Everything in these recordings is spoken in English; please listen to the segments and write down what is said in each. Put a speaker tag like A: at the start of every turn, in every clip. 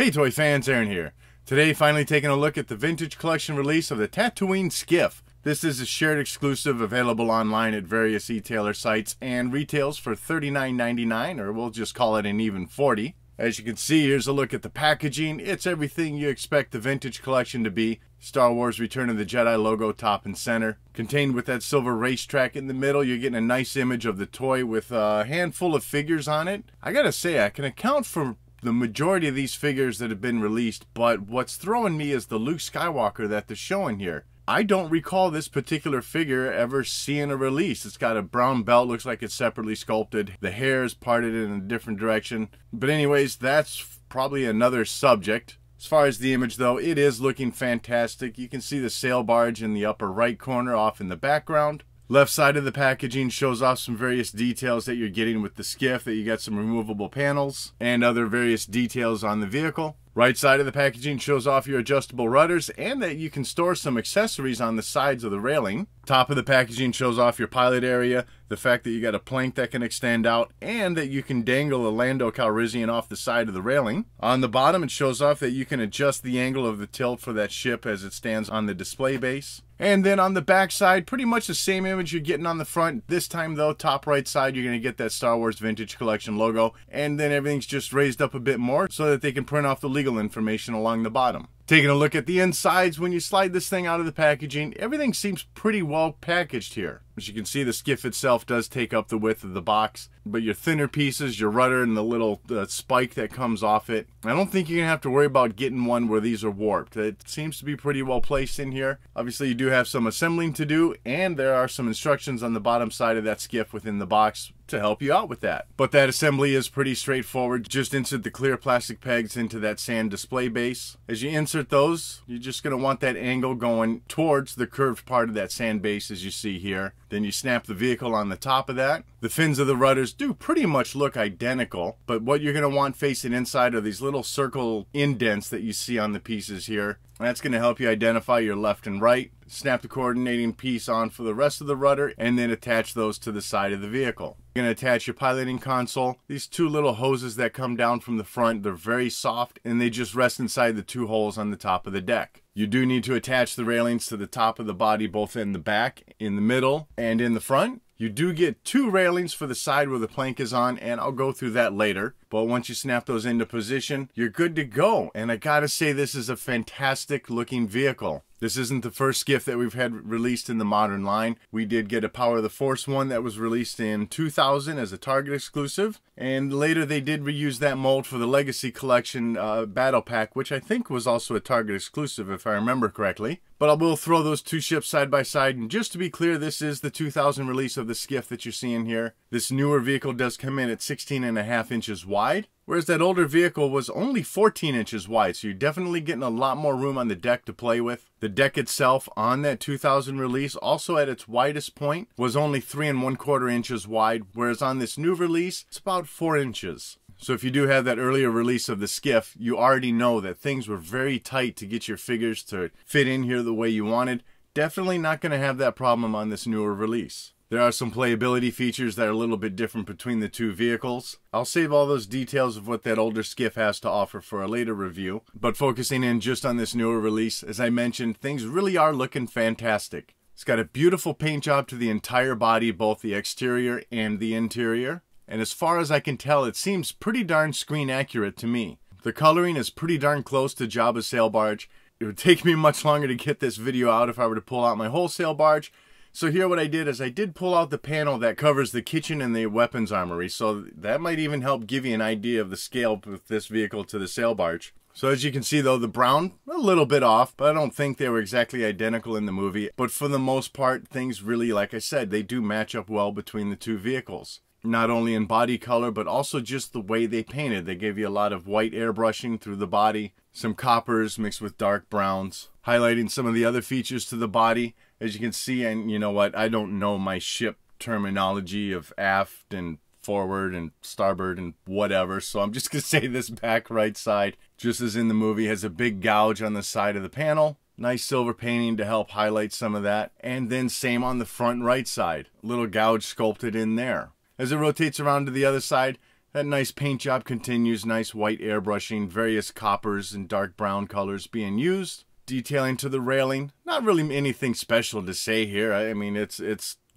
A: Hey toy fans, Aaron here. Today finally taking a look at the Vintage Collection release of the Tatooine Skiff. This is a shared exclusive available online at various e-tailer sites and retails for $39.99, or we'll just call it an even $40. As you can see, here's a look at the packaging. It's everything you expect the Vintage Collection to be. Star Wars Return of the Jedi logo top and center. Contained with that silver racetrack in the middle, you're getting a nice image of the toy with a handful of figures on it. I gotta say, I can account for the majority of these figures that have been released, but what's throwing me is the Luke Skywalker that they're showing here. I don't recall this particular figure ever seeing a release. It's got a brown belt, looks like it's separately sculpted. The hair is parted in a different direction. But anyways, that's probably another subject. As far as the image though, it is looking fantastic. You can see the sail barge in the upper right corner off in the background. Left side of the packaging shows off some various details that you're getting with the skiff, that you got some removable panels and other various details on the vehicle. Right side of the packaging shows off your adjustable rudders and that you can store some accessories on the sides of the railing. Top of the packaging shows off your pilot area, the fact that you got a plank that can extend out, and that you can dangle a Lando Calrissian off the side of the railing. On the bottom, it shows off that you can adjust the angle of the tilt for that ship as it stands on the display base. And then on the back side, pretty much the same image you're getting on the front. This time though, top right side, you're going to get that Star Wars Vintage Collection logo, and then everything's just raised up a bit more so that they can print off the legal information along the bottom. Taking a look at the insides, when you slide this thing out of the packaging, everything seems pretty well packaged here. As you can see, the skiff itself does take up the width of the box, but your thinner pieces, your rudder and the little spike that comes off it, I don't think you're going to have to worry about getting one where these are warped. It seems to be pretty well placed in here. Obviously, you do have some assembling to do, and there are some instructions on the bottom side of that skiff within the box to help you out with that. But that assembly is pretty straightforward. Just insert the clear plastic pegs into that sand display base. As you insert those, you're just going to want that angle going towards the curved part of that sand base as you see here. Then you snap the vehicle on the top of that. The fins of the rudders do pretty much look identical, but what you're going to want facing inside are these little circle indents that you see on the pieces here. That's going to help you identify your left and right. Snap the coordinating piece on for the rest of the rudder and then attach those to the side of the vehicle. You're going to attach your piloting console. These two little hoses that come down from the front, they're very soft and they just rest inside the two holes on the top of the deck. You do need to attach the railings to the top of the body, both in the back, in the middle, and in the front. You do get two railings for the side where the plank is on, and I'll go through that later. But once you snap those into position, you're good to go. And I gotta say, this is a fantastic looking vehicle. This isn't the first skiff that we've had released in the modern line. We did get a Power of the Force one that was released in 2000 as a Target exclusive. And later they did reuse that mold for the Legacy Collection Battle Pack, which I think was also a Target exclusive if I remember correctly. But I will throw those two ships side by side. And just to be clear, this is the 2000 release of the skiff that you're seeing here. This newer vehicle does come in at 16.5 inches wide, whereas that older vehicle was only 14 inches wide. So you're definitely getting a lot more room on the deck to play with. The deck itself on that 2000 release, also at its widest point, was only 3 1/4 inches wide, whereas on this new release, it's about 4 inches. So if you do have that earlier release of the skiff, you already know that things were very tight to get your figures to fit in here the way you wanted. Definitely not going to have that problem on this newer release. There are some playability features that are a little bit different between the two vehicles. I'll save all those details of what that older skiff has to offer for a later review. But focusing in just on this newer release, as I mentioned, things really are looking fantastic. It's got a beautiful paint job to the entire body, both the exterior and the interior. And as far as I can tell, it seems pretty darn screen accurate to me. The coloring is pretty darn close to Jabba's sail barge. It would take me much longer to get this video out if I were to pull out my whole sail barge. So here what I did is I did pull out the panel that covers the kitchen and the weapons armory. So that might even help give you an idea of the scale with this vehicle to the sail barge. So as you can see though, the brown, a little bit off, but I don't think they were exactly identical in the movie. But for the most part, things really, like I said, they do match up well between the two vehicles. Not only in body color, but also just the way they painted. They gave you a lot of white airbrushing through the body, some coppers mixed with dark browns, highlighting some of the other features to the body. As you can see, and you know what, I don't know my ship terminology of aft and forward and starboard and whatever, so I'm just going to say this back right side, just as in the movie, has a big gouge on the side of the panel. Nice silver painting to help highlight some of that. And then same on the front right side, little gouge sculpted in there. As it rotates around to the other side, That nice paint job continues, nice white airbrushing, various coppers and dark brown colors being used. Detailing to the railing, not really anything special to say here. I mean, it's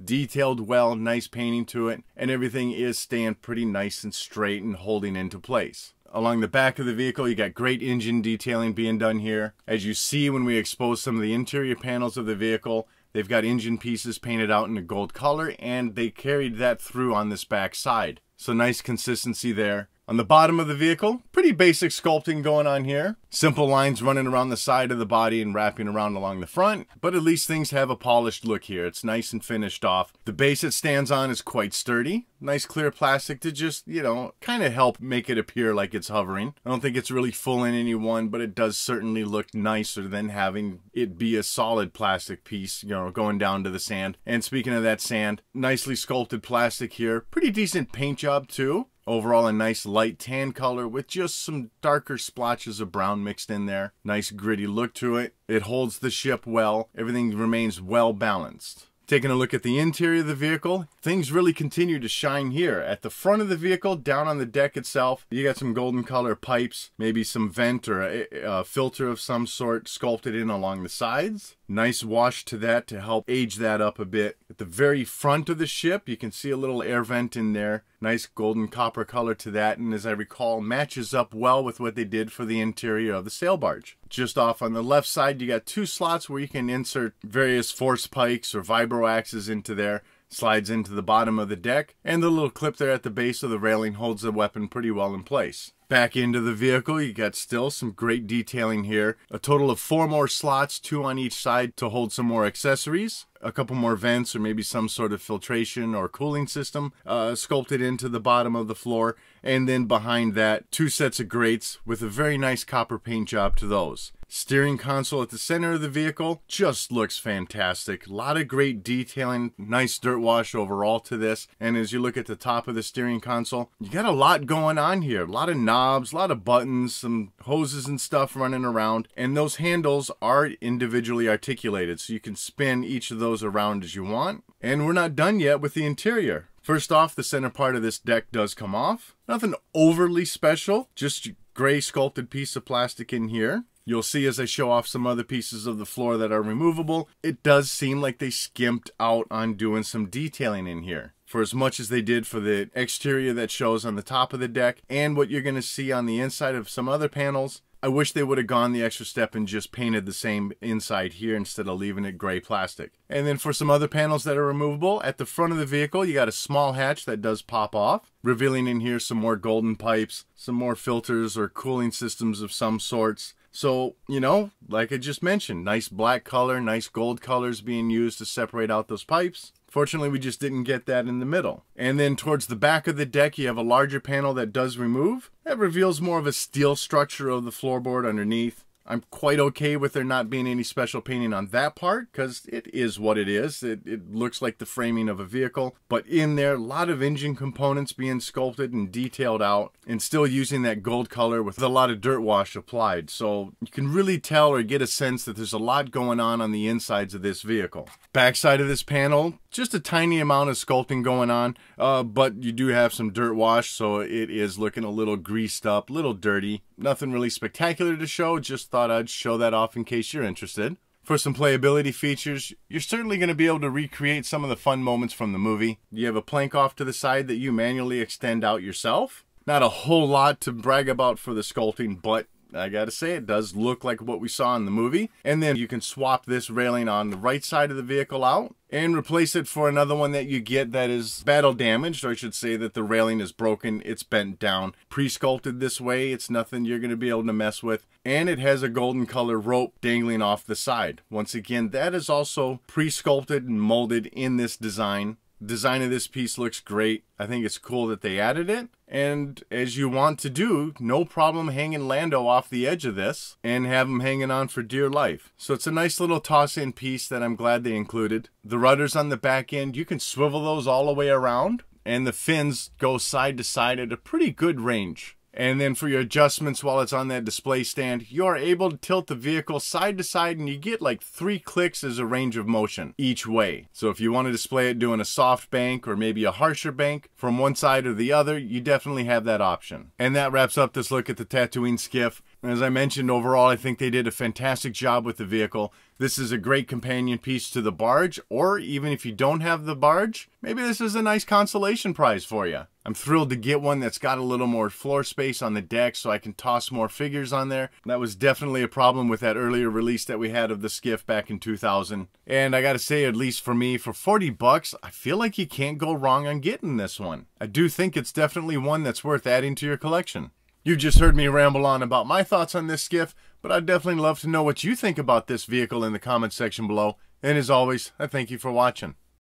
A: detailed well, nice painting to it, and everything is staying pretty nice and straight and holding into place. Along the back of the vehicle, you got great engine detailing being done here. As you see when we expose some of the interior panels of the vehicle, they've got engine pieces painted out in a gold color, and they carried that through on this back side. So nice consistency there. On the bottom of the vehicle, pretty basic sculpting going on here. Simple lines running around the side of the body and wrapping around along the front, but at least things have a polished look here. It's nice and finished off. The base it stands on is quite sturdy. Nice clear plastic to just, you know, kind of help make it appear like it's hovering. I don't think it's really full in any one, but it does certainly look nicer than having it be a solid plastic piece, you know, going down to the sand. And speaking of that sand, nicely sculpted plastic here. Pretty decent paint job too. Overall, a nice light tan color with just some darker splotches of brown mixed in there. Nice gritty look to it. It holds the ship well. Everything remains well balanced. Taking a look at the interior of the vehicle, things really continue to shine here. At the front of the vehicle, down on the deck itself, you got some golden color pipes, maybe some vent or a filter of some sort sculpted in along the sides. Nice wash to that to help age that up a bit. At the very front of the ship, you can see a little air vent in there. Nice golden copper color to that, and as I recall, matches up well with what they did for the interior of the sail barge. Just off on the left side, you got two slots where you can insert various force pikes or vibro axes into there. Slides into the bottom of the deck, and the little clip there at the base of the railing holds the weapon pretty well in place. Back into the vehicle, you got still some great detailing here. A total of 4 more slots, 2 on each side to hold some more accessories. A couple more vents or maybe some sort of filtration or cooling system sculpted into the bottom of the floor. And then behind that, 2 sets of grates with a very nice copper paint job to those. Steering console at the center of the vehicle just looks fantastic. A lot of great detailing, nice dirt wash overall to this. And as you look at the top of the steering console, you got a lot going on here. A lot of knobs, a lot of buttons, some hoses and stuff running around. And those handles are individually articulated, so you can spin each of those around as you want. And we're not done yet with the interior. First off, the center part of this deck does come off. Nothing overly special, just gray sculpted piece of plastic in here. You'll see as I show off some other pieces of the floor that are removable, it does seem like they skimped out on doing some detailing in here. For as much as they did for the exterior that shows on the top of the deck and what you're going to see on the inside of some other panels, I wish they would have gone the extra step and just painted the same inside here instead of leaving it gray plastic. And then for some other panels that are removable, at the front of the vehicle, you got a small hatch that does pop off, revealing in here some more golden pipes, some more filters or cooling systems of some sorts. So, you know, like I just mentioned, nice black color, nice gold colors being used to separate out those pipes. Fortunately, we just didn't get that in the middle. And then towards the back of the deck, you have a larger panel that does remove. That reveals more of a steel structure of the floorboard underneath. I'm quite okay with there not being any special painting on that part because it is what it is. It looks like the framing of a vehicle, but in there, a lot of engine components being sculpted and detailed out and still using that gold color with a lot of dirt wash applied. So you can really tell or get a sense that there's a lot going on the insides of this vehicle. Backside of this panel, just a tiny amount of sculpting going on, but you do have some dirt wash, so it is looking a little greased up, a little dirty. Nothing really spectacular to show, just thought I'd show that off in case you're interested. For some playability features, you're certainly going to be able to recreate some of the fun moments from the movie. You have a plank off to the side that you manually extend out yourself. Not a whole lot to brag about for the sculpting, but I gotta say, it does look like what we saw in the movie. And then you can swap this railing on the right side of the vehicle out and replace it for another one that you get that is battle damaged, or I should say that the railing is broken, it's bent down. Pre-sculpted this way, it's nothing you're going to be able to mess with. And it has a golden color rope dangling off the side. Once again, that is also pre-sculpted and molded in this design. Design of this piece looks great. I think it's cool that they added it. And as you want to do, no problem hanging Lando off the edge of this and have him hanging on for dear life. So it's a nice little toss-in piece that I'm glad they included. The rudders on the back end, you can swivel those all the way around, and the fins go side to side at a pretty good range. And then for your adjustments while it's on that display stand, you're able to tilt the vehicle side to side and you get like 3 clicks as a range of motion each way. So if you want to display it doing a soft bank or maybe a harsher bank from one side or the other, you definitely have that option. And that wraps up this look at the Tatooine Skiff. As I mentioned, overall, I think they did a fantastic job with the vehicle. This is a great companion piece to the barge, or even if you don't have the barge, maybe this is a nice consolation prize for you. I'm thrilled to get one that's got a little more floor space on the deck so I can toss more figures on there. That was definitely a problem with that earlier release that we had of the Skiff back in 2000. And I gotta say, at least for me, for 40 bucks, I feel like you can't go wrong on getting this one. I do think it's definitely one that's worth adding to your collection. You just heard me ramble on about my thoughts on this Skiff, but I'd definitely love to know what you think about this vehicle in the comments section below. And as always, I thank you for watching.